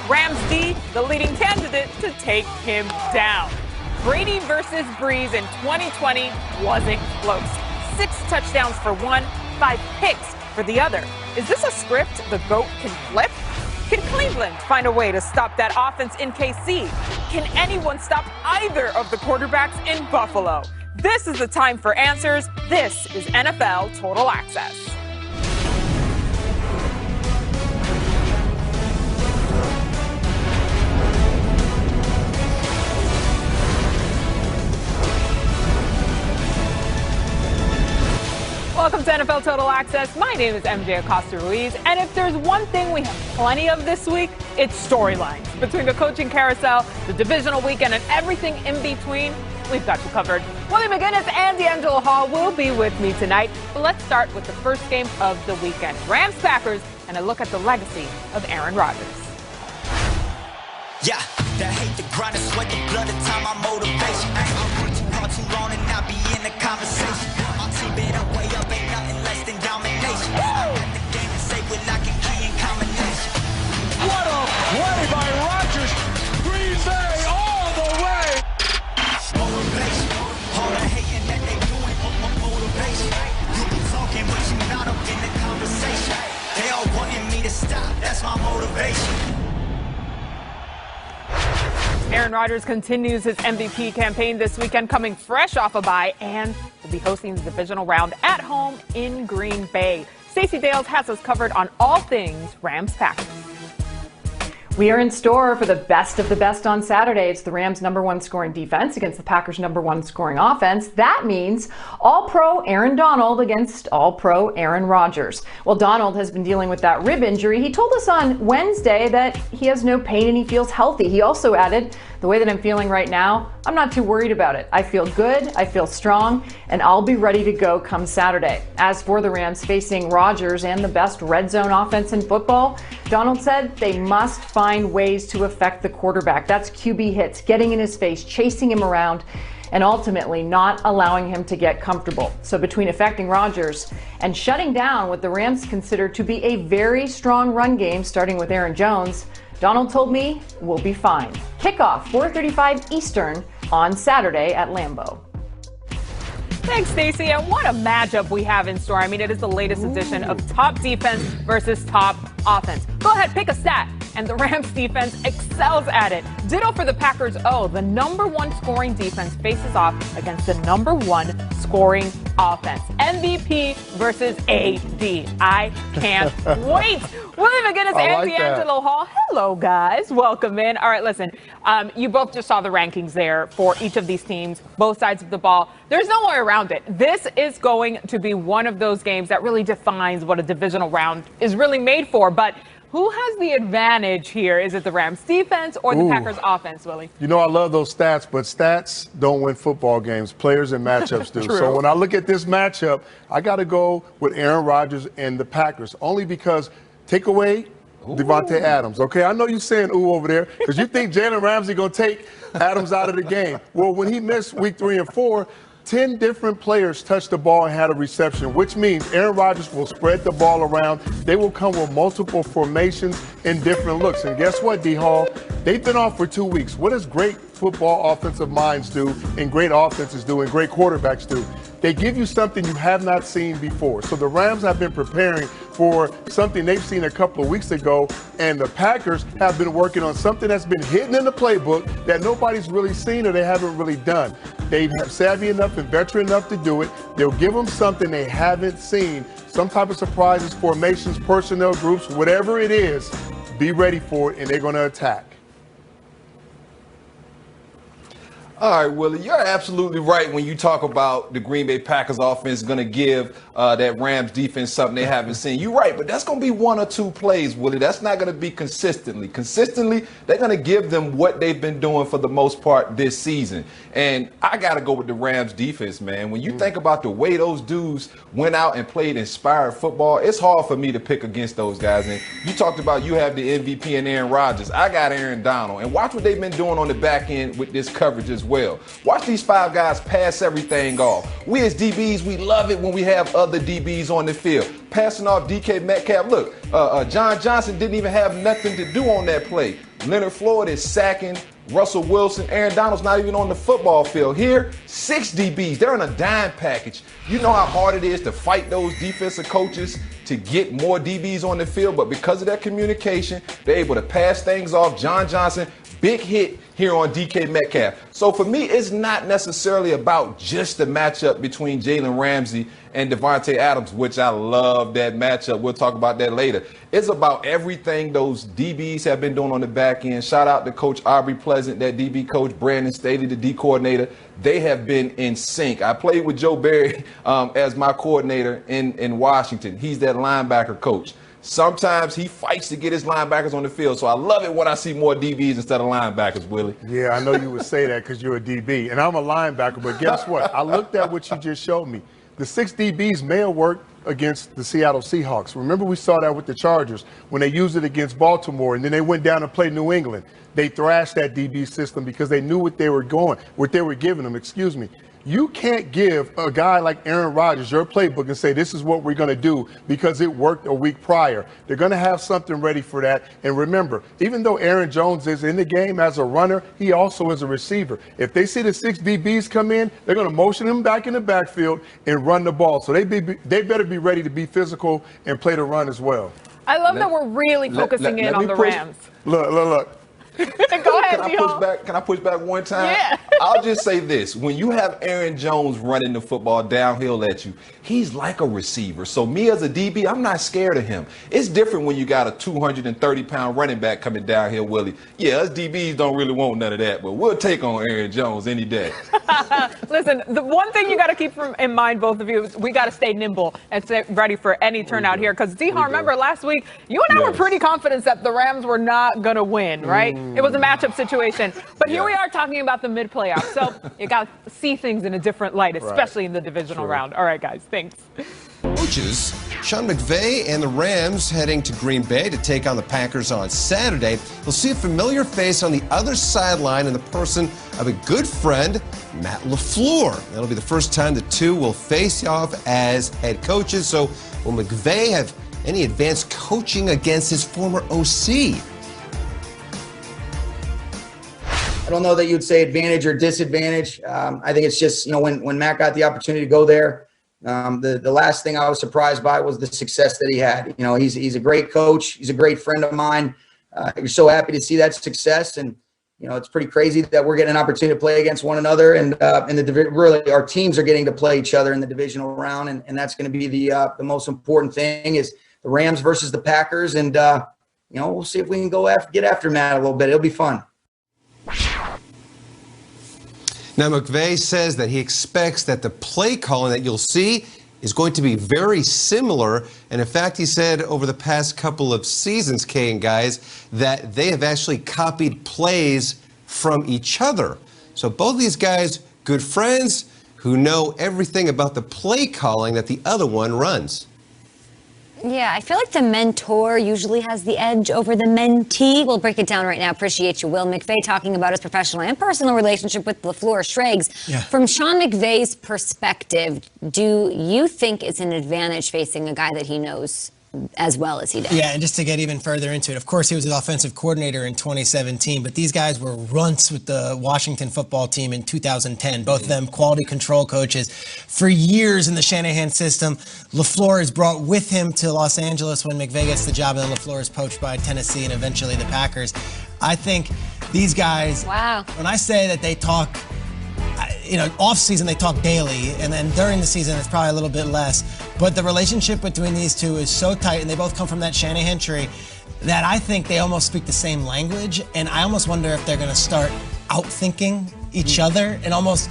Rams D, the leading candidate to take him down. Brady versus Breeze in 2020 wasn't close. 6 touchdowns for one, 5 picks for the other. Is this a script the GOAT can flip? Can Cleveland find a way to stop that offense in KC? Can anyone stop either of the quarterbacks in Buffalo? This is the time for answers. This is NFL Total Access. Welcome to NFL Total Access. My name is MJ Acosta-Ruiz, and if there's one thing we have plenty of this week, it's storylines. Between the coaching carousel, the divisional weekend, and everything in between, we've got you covered. Willie McGinnis and D'Angelo Hall will be with me tonight, but let's start with the first game of the weekend. Rams-Packers, and a look at the legacy of Aaron Rodgers. Yeah, that hate the grind and sweat the blood, the time my motivation. I work too hard, too long, and not be in the conversation. My team been up, way up, ain't nothing less than domination. I got the game to say with lock and key and combination. What a play by Rodgers. Green Bay all the way. Motivation, all the hating that they doing, motivation. You be talking, but you not up in the conversation. They all wanting me to stop, that's my motivation. Aaron Rodgers continues his MVP campaign this weekend, coming fresh off a bye, and will be hosting the divisional round at home in Green Bay. Stacey Dales has us covered on all things Rams-Packers. We are in store for the best of the best on Saturday. It's the Rams' #1 scoring defense against the Packers' #1 scoring offense. That means All-Pro Aaron Donald against All-Pro Aaron Rodgers. Well, Donald has been dealing with that rib injury. He told us on Wednesday that he has no pain and he feels healthy. He also added, "The way that I'm feeling right now, I'm not too worried about it. I feel good, I feel strong, and I'll be ready to go come Saturday." As for the Rams facing Rodgers and the best red zone offense in football, Donald said they must find ways to affect the quarterback. That's QB hits, getting in his face, chasing him around, and ultimately not allowing him to get comfortable. So between affecting Rodgers and shutting down what the Rams consider to be a very strong run game, starting with Aaron Jones, Donald told me we'll be fine. Kickoff 4:35 Eastern on Saturday at Lambeau. Thanks, Stacey. And what a matchup we have in store. I mean, it is the latest edition of top defense versus top offense. Go ahead, pick a stat. And the Rams defense excels at it. Ditto for the Packers. Oh, the #1 scoring defense faces off against the #1 scoring offense. MVP versus AD. I can't wait. Willie McGinnis and D'Angelo Hall. Hello, guys. Welcome in. All right, listen. You both just saw the rankings there for each of these teams, both sides of the ball. There's no way around it. This is going to be one of those games that really defines what a divisional round is really made for. But who has the advantage here? Is it the Rams defense or the Packers offense, Willie? You know, I love those stats, but stats don't win football games. Players and matchups do. So when I look at this matchup, I got to go with Aaron Rodgers and the Packers, only because take away Devontae Adams. Okay, I know you're saying ooh over there because you think Jalen Ramsey going to take Adams out of the game. Well, when he missed week 3 and 4, 10 different players touched the ball and had a reception, which means Aaron Rodgers will spread the ball around. They will come with multiple formations and different looks. And guess what, D-Hall? They've been off for 2 weeks. What does great football offensive minds do and great offenses do and great quarterbacks do? They give you something you have not seen before. So the Rams have been preparing for something they've seen a couple of weeks ago, and the Packers have been working on something that's been hidden in the playbook that nobody's really seen or they haven't really done. They have savvy enough and veteran enough to do it. They'll give them something they haven't seen, some type of surprises, formations, personnel groups, whatever it is, be ready for it, and they're going to attack. All right, Willie, you're absolutely right when you talk about the Green Bay Packers offense going to give that Rams defense something they haven't seen. You're right, but that's going to be 1 or 2 plays, Willie. That's not going to be consistently. Consistently, they're going to give them what they've been doing for the most part this season. And I got to go with the Rams defense, man. When you think about the way those dudes went out and played inspired football, it's hard for me to pick against those guys. And you talked about you have the MVP and Aaron Rodgers. I got Aaron Donald. And watch what they've been doing on the back end with this coverage as well. well. Watch these 5 guys pass everything off. We as DBs, we love it when we have other DBs on the field. Passing off DK Metcalf. Look, John Johnson didn't even have nothing to do on that play. Leonard Floyd is sacking Russell Wilson. Aaron Donald's not even on the football field. Here, 6 DBs. They're in a dime package. You know how hard it is to fight those defensive coaches to get more DBs on the field, but because of that communication, they're able to pass things off. John Johnson, big hit here on DK Metcalf. So for me, it's not necessarily about just the matchup between Jalen Ramsey and Devontae Adams, which I love that matchup. We'll talk about that later. It's about everything those DBs have been doing on the back end. Shout out to Coach Aubrey Pleasant, that DB coach, Brandon Staley, the D coordinator. They have been in sync. I played with Joe Barry as my coordinator in Washington. He's that linebacker coach. Sometimes he fights to get his linebackers on the field. So I love it when I see more DBs instead of linebackers, Willie. Yeah, I know you would say that because you're a DB. And I'm a linebacker, but guess what? I looked at what you just showed me. The 6 DBs may have worked against the Seattle Seahawks. Remember, we saw that with the Chargers when they used it against Baltimore, and then they went down and played New England. They thrashed that DB system because they knew what they were giving them, excuse me. You can't give a guy like Aaron Rodgers your playbook and say, this is what we're going to do because it worked a week prior. They're going to have something ready for that. And remember, even though Aaron Jones is in the game as a runner, he also is a receiver. If they see the 6 DBs come in, they're going to motion him back in the backfield and run the ball. So they better be ready to be physical and play the run as well. I love that we're really focusing in on the Rams. Look. Go ahead, Can I push back one time? Yeah. I'll just say this. When you have Aaron Jones running the football downhill at you, he's like a receiver. So me as a DB, I'm not scared of him. It's different when you got a 230-pound running back coming downhill, Willie. Yeah, us DBs don't really want none of that, but we'll take on Aaron Jones any day. Listen, the one thing you got to keep in mind, both of you, is we got to stay nimble and stay ready for any turnout here. Because, Zihar, remember last week, you and I were pretty confident that the Rams were not going to win, right? It was a matchup situation. But here we are talking about the mid-playoffs. So you got to see things in a different light, especially in the divisional round. All right, guys, thanks. Coaches, Sean McVay and the Rams heading to Green Bay to take on the Packers on Saturday. We'll see a familiar face on the other sideline in the person of a good friend, Matt LaFleur. That'll be the first time the two will face off as head coaches. So will McVay have any advanced coaching against his former OC? I don't know that you'd say advantage or disadvantage. I think it's just, when Matt got the opportunity to go there, the last thing I was surprised by was the success that he had. He's a great coach. He's a great friend of mine. You're so happy to see that success. And, it's pretty crazy that we're getting an opportunity to play against one another. And really our teams are getting to play each other in the divisional round. And that's going to be the most important thing is the Rams versus the Packers. And, we'll see if we can get after Matt a little bit. It'll be fun. Now, McVay says that he expects that the play calling that you'll see is going to be very similar. And in fact, he said over the past couple of seasons, Kay and guys, that they have actually copied plays from each other. So both these guys, good friends who know everything about the play calling that the other one runs. Yeah, I feel like the mentor usually has the edge over the mentee. We'll break it down right now. Appreciate you, Will. McVay talking about his professional and personal relationship with LaFleur. Schrags, from Sean McVay's perspective, do you think it's an advantage facing a guy that he knows as well as he does? Yeah, and just to get even further into it, of course, he was the offensive coordinator in 2017, but these guys were runts with the Washington football team in 2010, both of them quality control coaches. For years in the Shanahan system, LaFleur is brought with him to Los Angeles when McVay gets the job, and then LaFleur is poached by Tennessee and eventually the Packers. I think these guys, when I say that they talk, off season they talk daily, and then during the season it's probably a little bit less. But the relationship between these two is so tight, and they both come from that Shanahan tree, that I think they almost speak the same language. And I almost wonder if they're going to start outthinking each other and almost